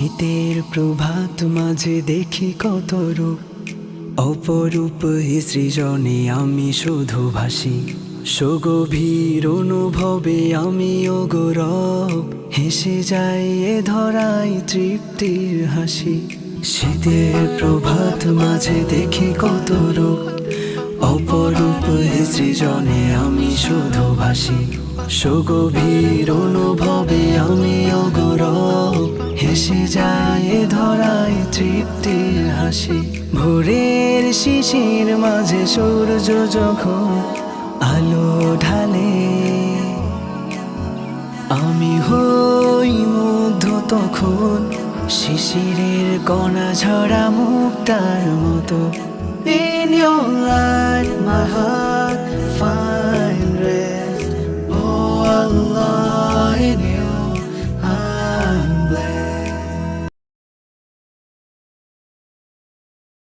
শীতের প্রভাত মাঝে দেখি কত রূপ, অপরূপ সৃজনে আমি শুধু ভাসি। সুগভীর অনুভবে আমি অগৌরব, হেসে যাই এ ধরাই তৃপ্তির হাসি। শীতের প্রভাত মাঝে দেখি কত রূপ, অপরূপ সৃজনে আমি শুধু ভাসি। সুগভীর অনুভবে আমি অগৌরব, হেসে যায় এ ধরাই তৃপ্তির হাসি। ভোরের শিশির মাঝে সূর্য যখন আলো ঢালে, আমি হই মুগ্ধ তখন শিশিরের কণা ঝরা মুক্তার মতো। In your light my heart find rest, oh Allah, in